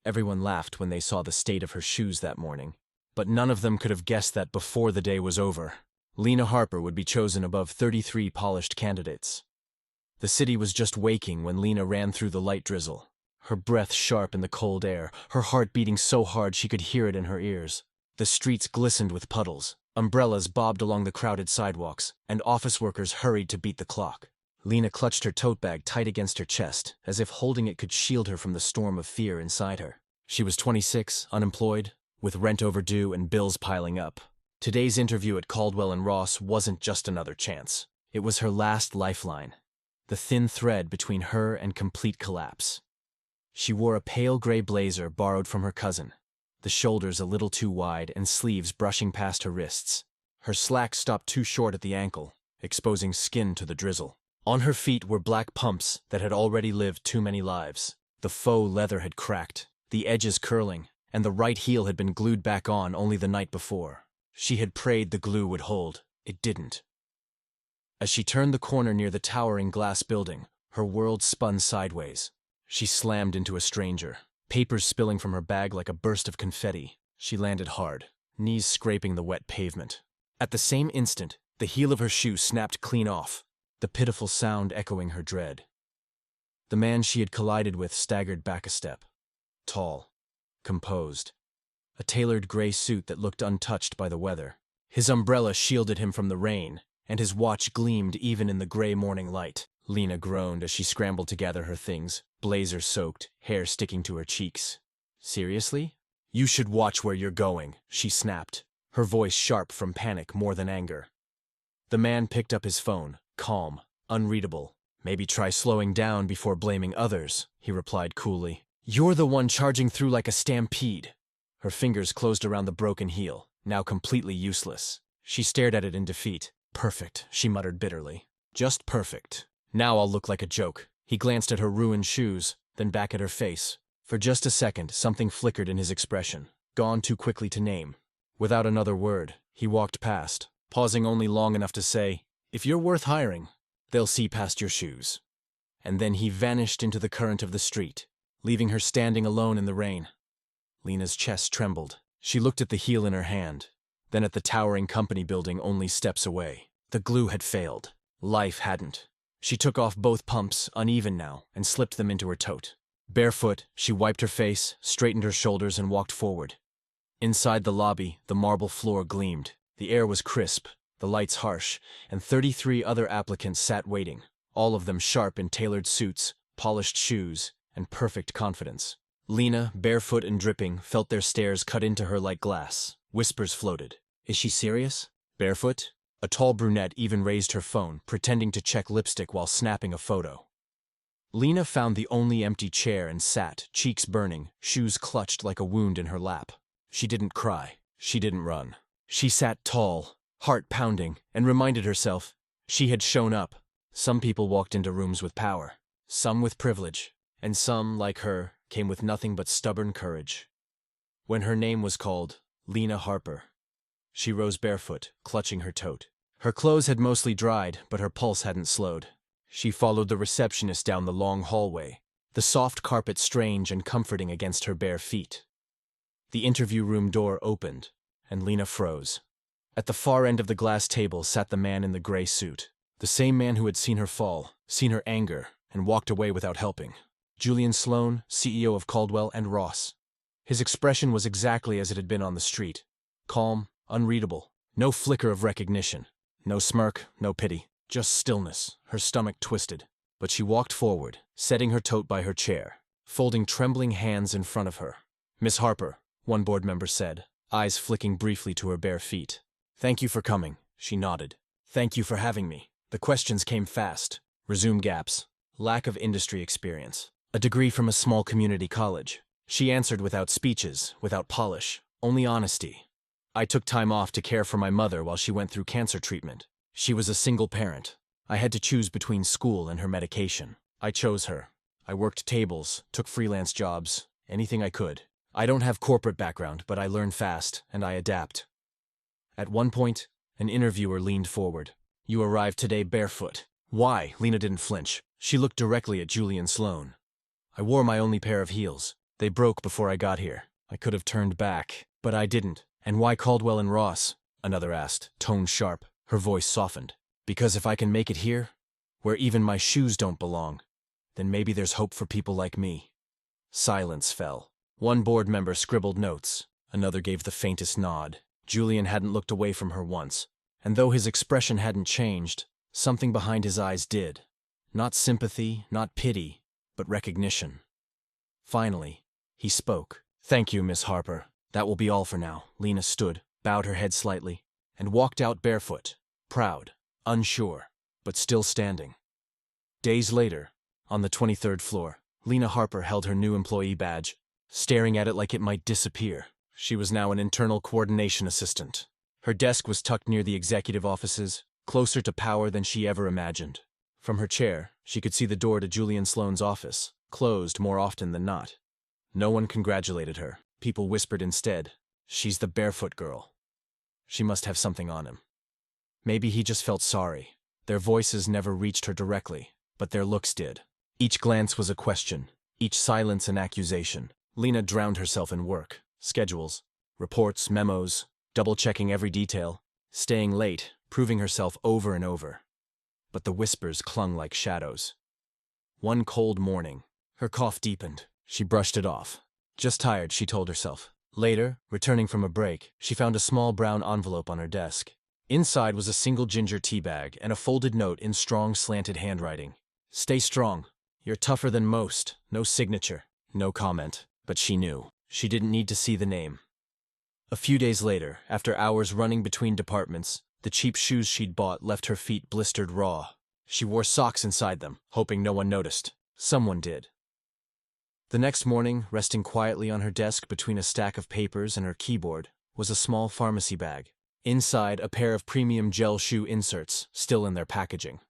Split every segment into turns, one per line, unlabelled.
Everyone laughed when they saw the state of her shoes that morning, but none of them could have guessed that before the day was over, Lena Harper would be chosen above 33 polished candidates. The city was just waking when Lena ran through the light drizzle, her breath sharp in the cold air, her heart beating so hard she could hear it in her ears. The streets glistened with puddles, umbrellas bobbed along the crowded sidewalks, and office workers hurried to beat the clock. Lena clutched her tote bag tight against her chest, as if holding it could shield her from the storm of fear inside her. She was 26, unemployed, with rent overdue and bills piling up. Today's interview at Caldwell and Ross wasn't just another chance. It was her last lifeline, the thin thread between her and complete collapse. She wore a pale gray blazer borrowed from her cousin, the shoulders a little too wide and sleeves brushing past her wrists. Her slacks stopped too short at the ankle, exposing skin to the drizzle. On her feet were black pumps that had already lived too many lives. The faux leather had cracked, the edges curling, and the right heel had been glued back on only the night before. She had prayed the glue would hold. It didn't. As she turned the corner near the towering glass building, her world spun sideways. She slammed into a stranger, papers spilling from her bag like a burst of confetti. She landed hard, knees scraping the wet pavement. At the same instant, the heel of her shoe snapped clean off, the pitiful sound echoing her dread. The man she had collided with staggered back a step. Tall, composed. A tailored gray suit that looked untouched by the weather. His umbrella shielded him from the rain, and his watch gleamed even in the gray morning light. Lena groaned as she scrambled to gather her things, blazer soaked, hair sticking to her cheeks. Seriously? You should watch where you're going, she snapped, her voice sharp from panic more than anger. The man picked up his phone, calm, unreadable. Maybe try slowing down before blaming others, he replied coolly. You're the one charging through like a stampede. Her fingers closed around the broken heel, now completely useless. She stared at it in defeat. Perfect, she muttered bitterly. Just perfect. Now I'll look like a joke. He glanced at her ruined shoes, then back at her face. For just a second, something flickered in his expression, gone too quickly to name. Without another word, he walked past, pausing only long enough to say, If you're worth hiring, they'll see past your shoes. And then he vanished into the current of the street, leaving her standing alone in the rain. Lena's chest trembled. She looked at the heel in her hand, then at the towering company building only steps away. The glue had failed. Life hadn't. She took off both pumps, uneven now, and slipped them into her tote. Barefoot, she wiped her face, straightened her shoulders, and walked forward. Inside the lobby, the marble floor gleamed. The air was crisp, the lights harsh, and 33 other applicants sat waiting, all of them sharp in tailored suits, polished shoes, and perfect confidence. Lena, barefoot and dripping, felt their stares cut into her like glass. Whispers floated. Is she serious? Barefoot? A tall brunette even raised her phone, pretending to check lipstick while snapping a photo. Lena found the only empty chair and sat, cheeks burning, shoes clutched like a wound in her lap. She didn't cry. She didn't run. She sat tall, heart pounding, and reminded herself, she had shown up. Some people walked into rooms with power, some with privilege, and some, like her, came with nothing but stubborn courage. When her name was called, Lena Harper, she rose barefoot, clutching her tote. Her clothes had mostly dried, but her pulse hadn't slowed. She followed the receptionist down the long hallway, the soft carpet strange and comforting against her bare feet. The interview room door opened, and Lena froze. At the far end of the glass table sat the man in the gray suit, the same man who had seen her fall, seen her anger, and walked away without helping. Julian Sloan, CEO of Caldwell and Ross. His expression was exactly as it had been on the street. Calm, unreadable, no flicker of recognition. No smirk, no pity, just stillness, her stomach twisted. But she walked forward, setting her tote by her chair, folding trembling hands in front of her. Miss Harper, one board member said, eyes flicking briefly to her bare feet. Thank you for coming, she nodded. Thank you for having me. The questions came fast. Resume gaps. Lack of industry experience. A degree from a small community college. She answered without speeches, without polish, only honesty. I took time off to care for my mother while she went through cancer treatment. She was a single parent. I had to choose between school and her medication. I chose her. I worked tables, took freelance jobs, anything I could. I don't have corporate background, but I learn fast, and I adapt. At one point, an interviewer leaned forward. You arrived today barefoot. Why? Lena didn't flinch. She looked directly at Julian Sloan. I wore my only pair of heels. They broke before I got here. I could have turned back, but I didn't. And why Caldwell and Ross? Another asked, tone sharp. Her voice softened. Because if I can make it here, where even my shoes don't belong, then maybe there's hope for people like me. Silence fell. One board member scribbled notes. Another gave the faintest nod. Julian hadn't looked away from her once, and though his expression hadn't changed, something behind his eyes did. Not sympathy, not pity, but recognition. Finally, he spoke. Thank you, Miss Harper. That will be all for now. Lena stood, bowed her head slightly, and walked out barefoot, proud, unsure, but still standing. Days later, on the 23rd floor, Lena Harper held her new employee badge, staring at it like it might disappear. She was now an internal coordination assistant. Her desk was tucked near the executive offices, closer to power than she ever imagined. From her chair, she could see the door to Julian Sloane's office, closed more often than not. No one congratulated her. People whispered instead, "She's the barefoot girl. She must have something on him." Maybe he just felt sorry. Their voices never reached her directly, but their looks did. Each glance was a question, each silence an accusation. Lena drowned herself in work, schedules, reports, memos, double-checking every detail, staying late, proving herself over and over. But the whispers clung like shadows. One cold morning, her cough deepened. She brushed it off. Just tired, she told herself. Later, returning from a break, she found a small brown envelope on her desk. Inside was a single ginger tea bag and a folded note in strong, slanted handwriting. "Stay strong. You're tougher than most." No signature, no comment, but she knew. She didn't need to see the name. A few days later, after hours running between departments, the cheap shoes she'd bought left her feet blistered raw. She wore socks inside them, hoping no one noticed. Someone did. The next morning, resting quietly on her desk between a stack of papers and her keyboard, was a small pharmacy bag. Inside, a pair of premium gel shoe inserts, still in their packaging.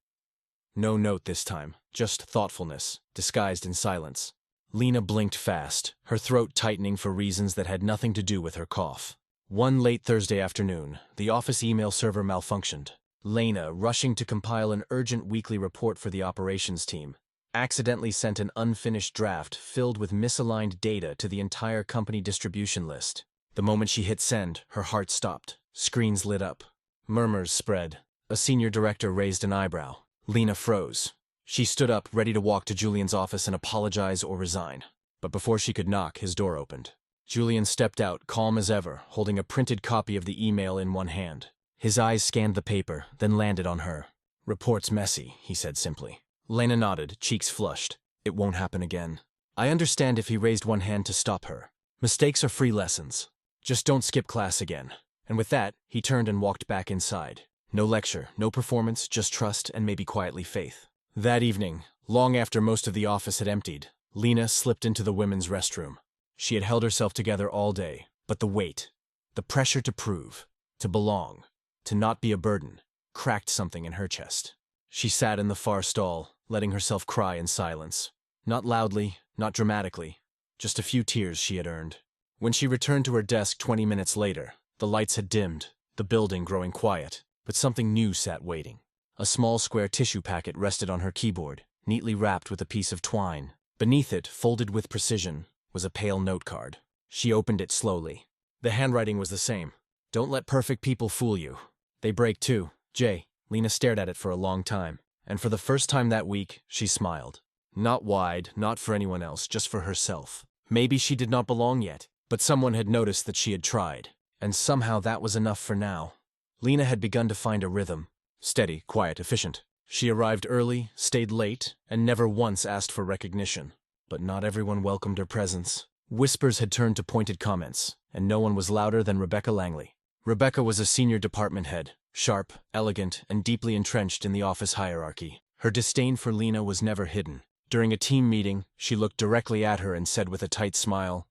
No note this time, just thoughtfulness, disguised in silence. Lena blinked fast, her throat tightening for reasons that had nothing to do with her cough. One late Thursday afternoon, the office email server malfunctioned. Lena, rushing to compile an urgent weekly report for the operations team, accidentally sent an unfinished draft filled with misaligned data to the entire company distribution list. The moment she hit send, her heart stopped. Screens lit up. Murmurs spread. A senior director raised an eyebrow. Lena froze. She stood up, ready to walk to Julian's office and apologize or resign. But before she could knock, his door opened. Julian stepped out, calm as ever, holding a printed copy of the email in one hand. His eyes scanned the paper, then landed on her. "Report's messy," he said simply. Lena nodded, cheeks flushed. "It won't happen again." I understand if he raised one hand to stop her. Mistakes are free lessons. Just don't skip class again. And with that, he turned and walked back inside. No lecture, no performance, just trust and maybe quietly faith. That evening, long after most of the office had emptied, Lena slipped into the women's restroom. She had held herself together all day, but the weight, the pressure to prove, to belong, to not be a burden, cracked something in her chest. She sat in the far stall, letting herself cry in silence. Not loudly, not dramatically, just a few tears she had earned. When she returned to her desk 20 minutes later, the lights had dimmed, the building growing quiet, but something new sat waiting. A small square tissue packet rested on her keyboard, neatly wrapped with a piece of twine. Beneath it, folded with precision, was a pale note card. She opened it slowly. The handwriting was the same. "Don't let perfect people fool you. They break too. J." Lena stared at it for a long time, and for the first time that week, she smiled. Not wide, not for anyone else, just for herself. Maybe she did not belong yet, but someone had noticed that she had tried. And somehow that was enough for now. Lena had begun to find a rhythm. Steady, quiet, efficient. She arrived early, stayed late, and never once asked for recognition. But not everyone welcomed her presence. Whispers had turned to pointed comments, and no one was louder than Rebecca Langley. Rebecca was a senior department head, sharp, elegant, and deeply entrenched in the office hierarchy. Her disdain for Lena was never hidden. During a team meeting, she looked directly at her and said with a tight smile,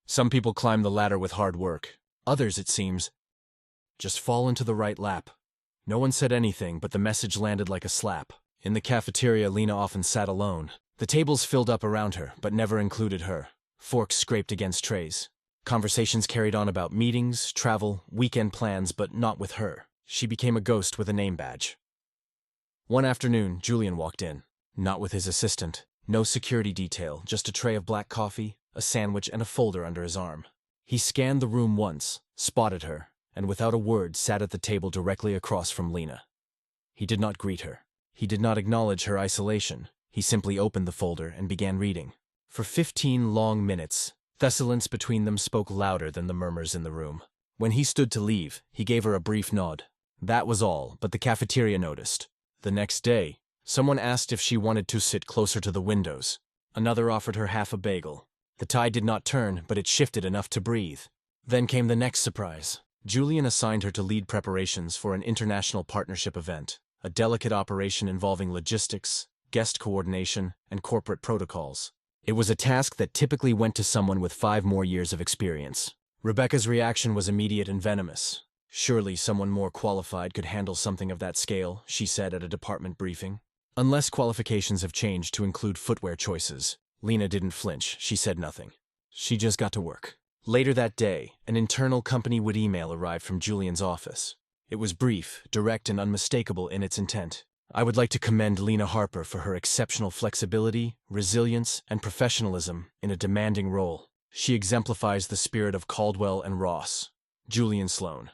"Some people climb the ladder with hard work. Others, it seems, just fall into the right lap." No one said anything, but the message landed like a slap. In the cafeteria, Lena often sat alone. The tables filled up around her, but never included her. Forks scraped against trays. Conversations carried on about meetings, travel, weekend plans, but not with her. She became a ghost with a name badge. One afternoon, Julian walked in. Not with his assistant. No security detail, just a tray of black coffee, a sandwich and a folder under his arm. He scanned the room once, spotted her, and without a word sat at the table directly across from Lena. He did not greet her. He did not acknowledge her isolation. He simply opened the folder and began reading. For 15 long minutes, the silence between them spoke louder than the murmurs in the room. When he stood to leave, he gave her a brief nod. That was all, but the cafeteria noticed. The next day, someone asked if she wanted to sit closer to the windows. Another offered her half a bagel. The tide did not turn, but it shifted enough to breathe. Then came the next surprise. Julian assigned her to lead preparations for an international partnership event, a delicate operation involving logistics, guest coordination, and corporate protocols. It was a task that typically went to someone with 5 more years of experience. Rebecca's reaction was immediate and venomous. Surely someone more qualified could handle something of that scale, she said at a department briefing. Unless qualifications have changed to include footwear choices. Lena didn't flinch. She said nothing. She just got to work. Later that day, an internal company-wide email arrived from Julian's office. It was brief, direct, and unmistakable in its intent. I would like to commend Lena Harper for her exceptional flexibility, resilience, and professionalism in a demanding role. She exemplifies the spirit of Caldwell and Ross. Julian Sloan.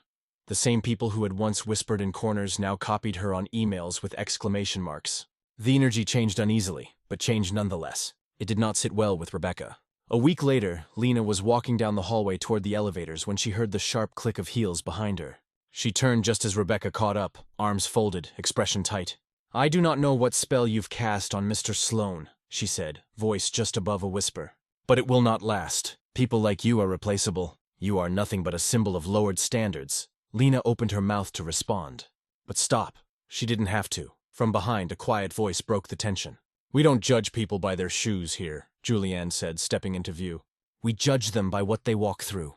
The same people who had once whispered in corners now copied her on emails with exclamation marks. The energy changed uneasily, but changed nonetheless. It did not sit well with Rebecca. A week later, Lena was walking down the hallway toward the elevators when she heard the sharp click of heels behind her. She turned just as Rebecca caught up, arms folded, expression tight. "I do not know what spell you've cast on Mr. Sloan," she said, voice just above a whisper. "But it will not last. People like you are replaceable. You are nothing but a symbol of lowered standards." Lena opened her mouth to respond. But stop. She didn't have to. From behind, a quiet voice broke the tension. "We don't judge people by their shoes here," Julianne said, stepping into view. "We judge them by what they walk through."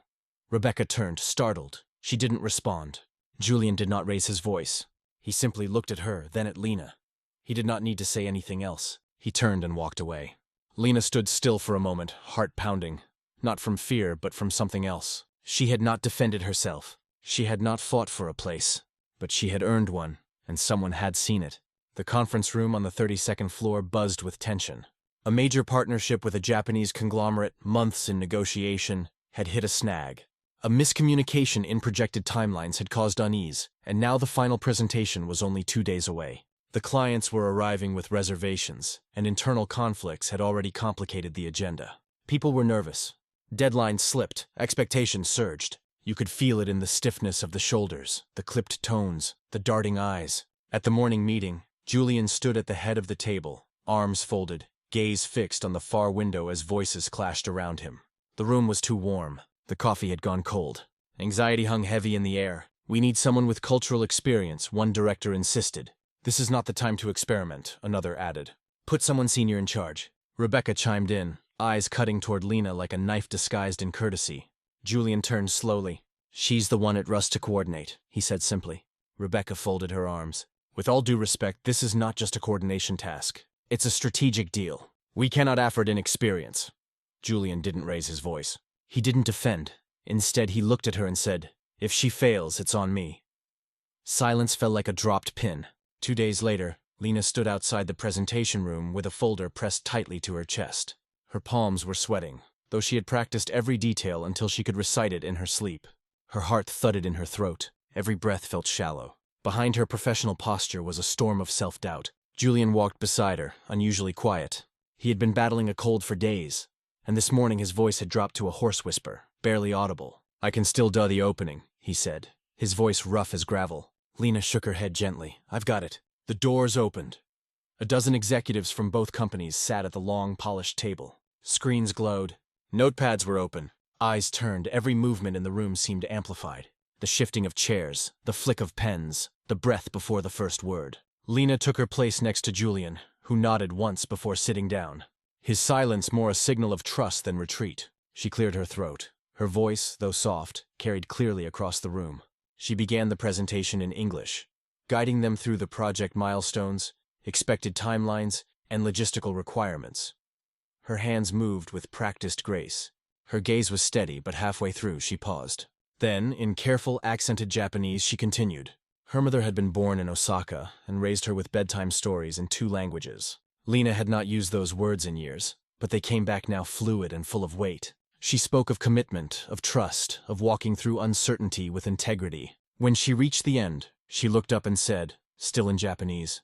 Rebecca turned, startled. She didn't respond. Julian did not raise his voice. He simply looked at her, then at Lena. He did not need to say anything else. He turned and walked away. Lena stood still for a moment, heart pounding. Not from fear, but from something else. She had not defended herself. She had not fought for a place. But she had earned one, and someone had seen it. The conference room on the 32nd floor buzzed with tension. A major partnership with a Japanese conglomerate, months in negotiation, had hit a snag. A miscommunication in projected timelines had caused unease, and now the final presentation was only 2 days away. The clients were arriving with reservations, and internal conflicts had already complicated the agenda. People were nervous. Deadlines slipped, expectations surged. You could feel it in the stiffness of the shoulders, the clipped tones, the darting eyes. At the morning meeting, Julian stood at the head of the table, arms folded, gaze fixed on the far window as voices clashed around him. The room was too warm. The coffee had gone cold. Anxiety hung heavy in the air. "We need someone with cultural experience," one director insisted. "This is not the time to experiment," another added. "Put someone senior in charge." Rebecca chimed in, eyes cutting toward Lena like a knife disguised in courtesy. Julian turned slowly. "She's the one at Rust to coordinate," he said simply. Rebecca folded her arms. "With all due respect, this is not just a coordination task. It's a strategic deal. We cannot afford inexperience." Julian didn't raise his voice. He didn't defend. Instead, he looked at her and said, "If she fails, it's on me." Silence fell like a dropped pin. 2 days later, Lena stood outside the presentation room with a folder pressed tightly to her chest. Her palms were sweating, though she had practiced every detail until she could recite it in her sleep. Her heart thudded in her throat. Every breath felt shallow. Behind her professional posture was a storm of self-doubt. Julian walked beside her, unusually quiet. He had been battling a cold for days, and this morning his voice had dropped to a hoarse whisper, barely audible. "I can still do the opening," he said, his voice rough as gravel. Lena shook her head gently. "I've got it." The doors opened. A dozen executives from both companies sat at the long, polished table. Screens glowed. Notepads were open. Eyes turned. Every movement in the room seemed amplified. The shifting of chairs, the flick of pens, the breath before the first word. Lena took her place next to Julian, who nodded once before sitting down. His silence more a signal of trust than retreat. She cleared her throat. Her voice, though soft, carried clearly across the room. She began the presentation in English, guiding them through the project milestones, expected timelines, and logistical requirements. Her hands moved with practiced grace. Her gaze was steady, but halfway through she paused. Then, in careful, accented Japanese, she continued. Her mother had been born in Osaka and raised her with bedtime stories in 2 languages. Lena had not used those words in years. but they came back now fluid and full of weight. She spoke of commitment, of trust, of walking through uncertainty with integrity. When she reached the end, she looked up and said, still in Japanese,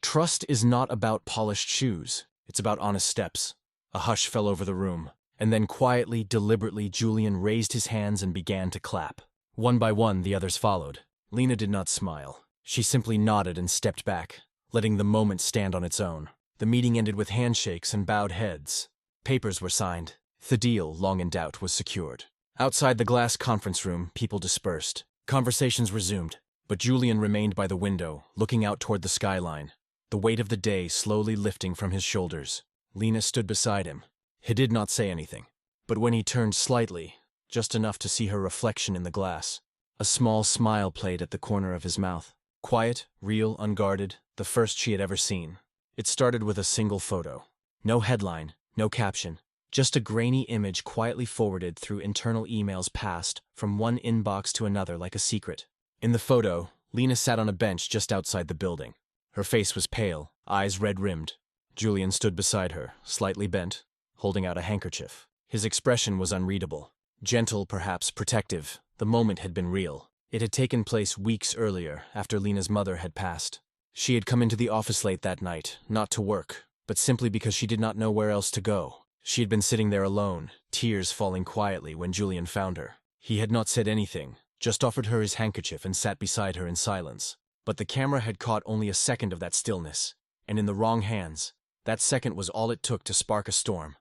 "Trust is not about polished shoes. It's about honest steps." A hush fell over the room, and then quietly, deliberately, Julian raised his hands and began to clap. One by one, the others followed. Lena did not smile. She simply nodded and stepped back, letting the moment stand on its own. The meeting ended with handshakes and bowed heads. Papers were signed. The deal, long in doubt, was secured. Outside the glass conference room, people dispersed. Conversations resumed, but Julian remained by the window, looking out toward the skyline, the weight of the day slowly lifting from his shoulders. Lena stood beside him. He did not say anything, but when he turned slightly, just enough to see her reflection in the glass, a small smile played at the corner of his mouth. Quiet, real, unguarded, the first she had ever seen. It started with a single photo. No headline, no caption. Just a grainy image quietly forwarded through internal emails passed from one inbox to another like a secret. In the photo, Lena sat on a bench just outside the building. Her face was pale, eyes red-rimmed. Julian stood beside her, slightly bent, holding out a handkerchief. His expression was unreadable. Gentle, perhaps protective. The moment had been real. It had taken place weeks earlier, after Lena's mother had passed. She had come into the office late that night, not to work, but simply because she did not know where else to go. She had been sitting there alone, tears falling quietly when Julian found her. He had not said anything, just offered her his handkerchief and sat beside her in silence. But the camera had caught only a second of that stillness, and in the wrong hands, that second was all it took to spark a storm.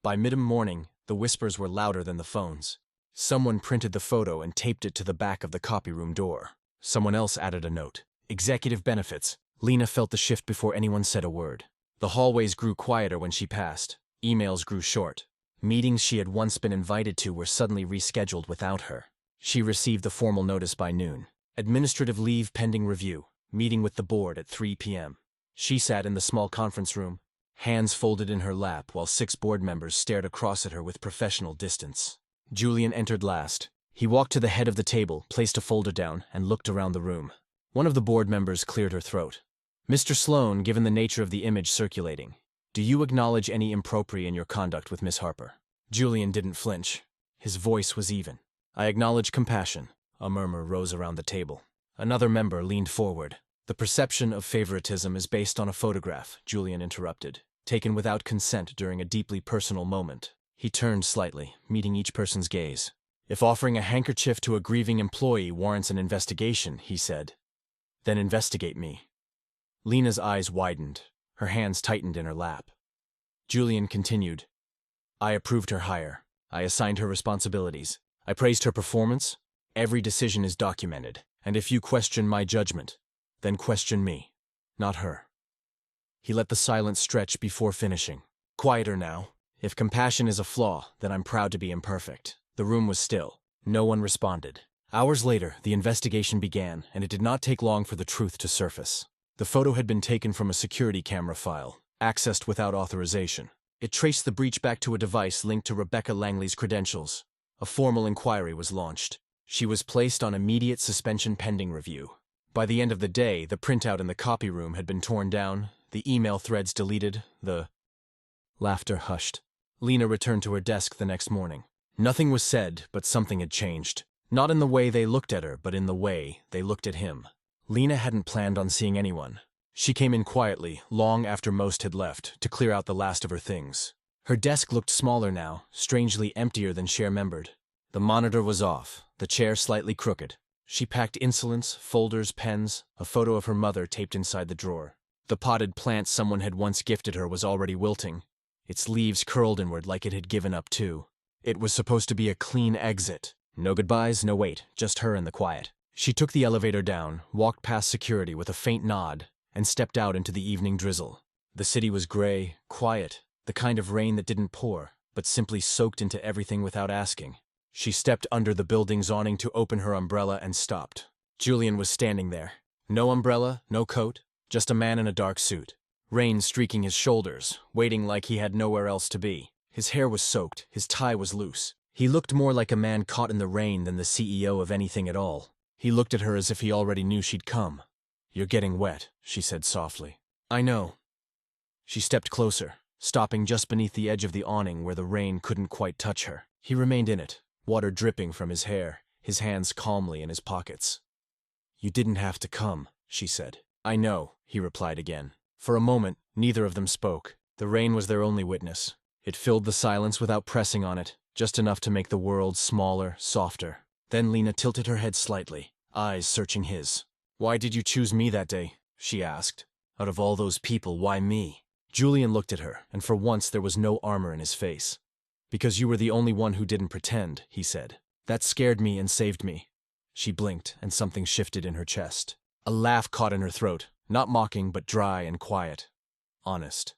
By mid-morning, the whispers were louder than the phones. Someone printed the photo and taped it to the back of the copy room door. Someone else added a note. Executive benefits. Lena felt the shift before anyone said a word. The hallways grew quieter when she passed. Emails grew short. Meetings she had once been invited to were suddenly rescheduled without her. She received the formal notice by noon. Administrative leave pending review. Meeting with the board at 3 p.m. She sat in the small conference room, hands folded in her lap while 6 board members stared across at her with professional distance. Julian entered last. He walked to the head of the table, placed a folder down, and looked around the room. One of the board members cleared her throat. "Mr. Sloan, given the nature of the image circulating, do you acknowledge any impropriety in your conduct with Miss Harper?" Julian didn't flinch. His voice was even. "I acknowledge compassion." A murmur rose around the table. Another member leaned forward. "The perception of favoritism is based on a photograph," Julian interrupted, "taken without consent during a deeply personal moment." He turned slightly, meeting each person's gaze. "If offering a handkerchief to a grieving employee warrants an investigation," he said, "then investigate me." Lena's eyes widened. Her hands tightened in her lap. Julian continued, "I approved her hire. I assigned her responsibilities. I praised her performance. Every decision is documented. And if you question my judgment, then question me, not her." He let the silence stretch before finishing. "Quieter now. If compassion is a flaw, then I'm proud to be imperfect." The room was still. No one responded. Hours later, the investigation began, and it did not take long for the truth to surface. The photo had been taken from a security camera file, accessed without authorization. It traced the breach back to a device linked to Rebecca Langley's credentials. A formal inquiry was launched. She was placed on immediate suspension pending review. By the end of the day, the printout in the copy room had been torn down, the email threads deleted, the laughter hushed. Lena returned to her desk the next morning. Nothing was said, but something had changed. Not in the way they looked at her, but in the way they looked at him. Lena hadn't planned on seeing anyone. She came in quietly, long after most had left, to clear out the last of her things. Her desk looked smaller now, strangely emptier than she remembered. The monitor was off, the chair slightly crooked. She packed insolence, folders, pens, a photo of her mother taped inside the drawer. The potted plant someone had once gifted her was already wilting. Its leaves curled inward like it had given up too. It was supposed to be a clean exit. No goodbyes, no wait, just her and the quiet. She took the elevator down, walked past security with a faint nod, and stepped out into the evening drizzle. The city was gray, quiet, the kind of rain that didn't pour, but simply soaked into everything without asking. She stepped under the building's awning to open her umbrella and stopped. Julian was standing there. No umbrella, no coat, just a man in a dark suit. Rain streaking his shoulders, waiting like he had nowhere else to be. His hair was soaked, his tie was loose. He looked more like a man caught in the rain than the CEO of anything at all. He looked at her as if he already knew she'd come. "You're getting wet," she said softly. "I know." She stepped closer, stopping just beneath the edge of the awning where the rain couldn't quite touch her. He remained in it, water dripping from his hair, his hands calmly in his pockets. "You didn't have to come," she said. "I know," he replied again. For a moment, neither of them spoke. The rain was their only witness. It filled the silence without pressing on it, just enough to make the world smaller, softer. Then Lena tilted her head slightly, eyes searching his. "Why did you choose me that day?" she asked. "Out of all those people, why me?" Julian looked at her, and for once there was no armor in his face. "Because you were the only one who didn't pretend," he said. "That scared me and saved me." She blinked, and something shifted in her chest. A laugh caught in her throat, not mocking but dry and quiet. Honest.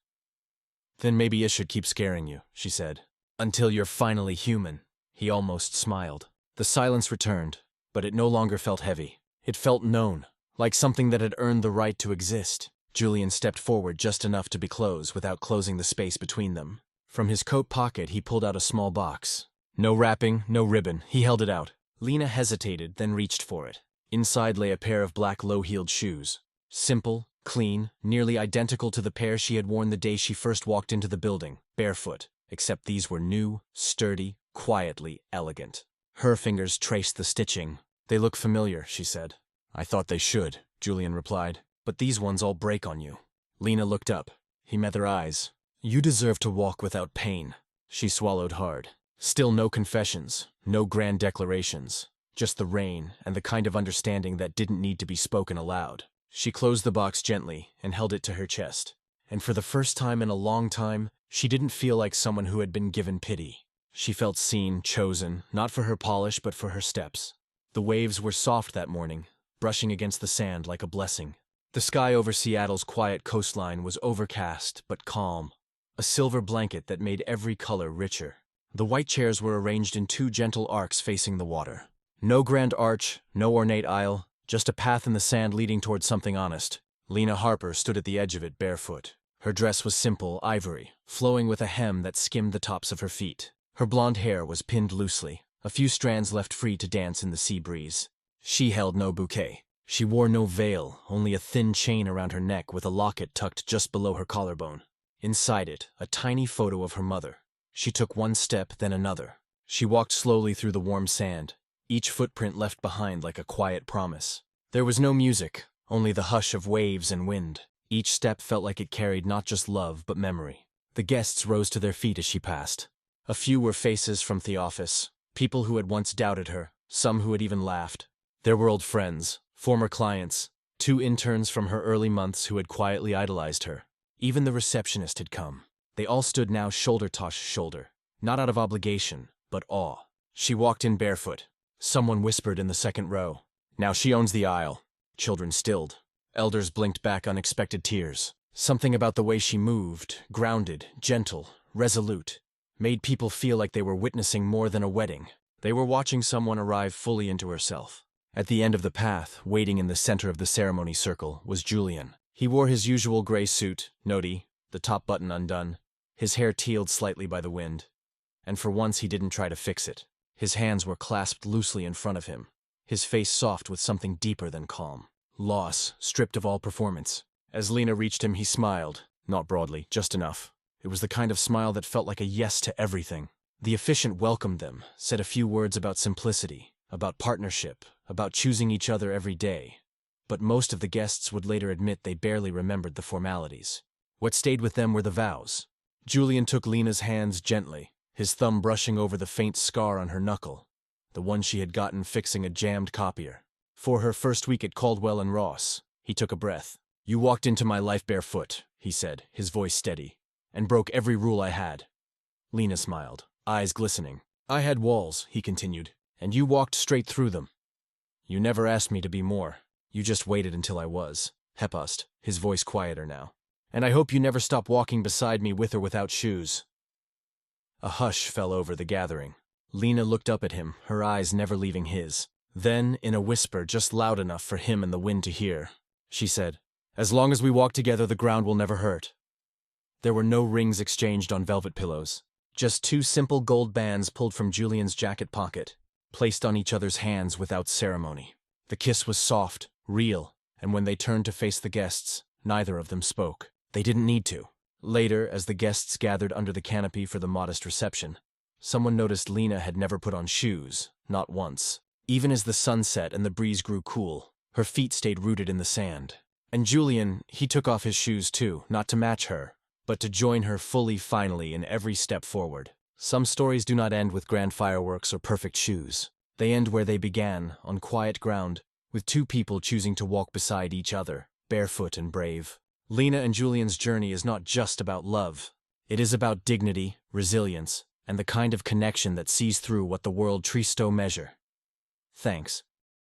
"Then maybe it should keep scaring you," she said. "Until you're finally human." He almost smiled. The silence returned, but it no longer felt heavy. It felt known, like something that had earned the right to exist. Julian stepped forward just enough to be close without closing the space between them. From his coat pocket he pulled out a small box. No wrapping, no ribbon. He held it out. Lena hesitated, then reached for it. Inside lay a pair of black low-heeled shoes. Simple, clean, nearly identical to the pair she had worn the day she first walked into the building, barefoot, except these were new, sturdy, quietly elegant. Her fingers traced the stitching. "They look familiar," she said. "I thought they should," Julian replied. "But these ones all break on you." Lena looked up. He met their eyes. "You deserve to walk without pain." She swallowed hard. Still no confessions, no grand declarations. Just the rain and the kind of understanding that didn't need to be spoken aloud. She closed the box gently and held it to her chest. And for the first time in a long time, she didn't feel like someone who had been given pity. She felt seen, chosen, not for her polish but for her steps. The waves were soft that morning, brushing against the sand like a blessing. The sky over Seattle's quiet coastline was overcast but calm, a silver blanket that made every color richer. The white chairs were arranged in two gentle arcs facing the water. No grand arch, no ornate aisle, just a path in the sand leading toward something honest. Lena Harper stood at the edge of it barefoot. Her dress was simple, ivory, flowing with a hem that skimmed the tops of her feet. Her blonde hair was pinned loosely, a few strands left free to dance in the sea breeze. She held no bouquet. She wore no veil, only a thin chain around her neck with a locket tucked just below her collarbone. Inside it, a tiny photo of her mother. She took one step, then another. She walked slowly through the warm sand, each footprint left behind like a quiet promise. There was no music, only the hush of waves and wind. Each step felt like it carried not just love, but memory. The guests rose to their feet as she passed. A few were faces from the office, people who had once doubted her, some who had even laughed. There were old friends, former clients, 2 interns from her early months who had quietly idolized her. Even the receptionist had come. They all stood now shoulder to shoulder, not out of obligation, but awe. She walked in barefoot. Someone whispered in the second row, "Now she owns the aisle." Children stilled. Elders blinked back unexpected tears. Something about the way she moved, grounded, gentle, resolute, made people feel like they were witnessing more than a wedding. They were watching someone arrive fully into herself. At the end of the path, waiting in the center of the ceremony circle, was Julian. He wore his usual gray suit, noti, the top button undone, his hair tealed slightly by the wind. And for once he didn't try to fix it. His hands were clasped loosely in front of him, his face soft with something deeper than calm. Loss, stripped of all performance. As Lena reached him, he smiled, not broadly, just enough. It was the kind of smile that felt like a yes to everything. The officiant welcomed them, said a few words about simplicity, about partnership, about choosing each other every day. But most of the guests would later admit they barely remembered the formalities. What stayed with them were the vows. Julian took Lena's hands gently, his thumb brushing over the faint scar on her knuckle, the one she had gotten fixing a jammed copier. For her first week at Caldwell and Ross, he took a breath. "You walked into my life barefoot," he said, his voice steady, "and broke every rule I had." Lena smiled, eyes glistening. "I had walls," he continued, "and you walked straight through them. You never asked me to be more. You just waited until I was." Hepust, his voice quieter now. "And I hope you never stop walking beside me with or without shoes." A hush fell over the gathering. Lena looked up at him, her eyes never leaving his. Then, in a whisper just loud enough for him and the wind to hear, she said, "As long as we walk together, the ground will never hurt." There were no rings exchanged on velvet pillows, just 2 simple gold bands pulled from Julian's jacket pocket, placed on each other's hands without ceremony. The kiss was soft, real, and when they turned to face the guests, neither of them spoke. They didn't need to. Later, as the guests gathered under the canopy for the modest reception, someone noticed Lena had never put on shoes, not once. Even as the sun set and the breeze grew cool, her feet stayed rooted in the sand. And Julian, he took off his shoes too, not to match her, but to join her fully finally in every step forward. Some stories do not end with grand fireworks or perfect shoes. They end where they began, on quiet ground, with two people choosing to walk beside each other, barefoot and brave. Lena and Julian's journey is not just about love. It is about dignity, resilience, and the kind of connection that sees through what the world tries to measure. Thanks.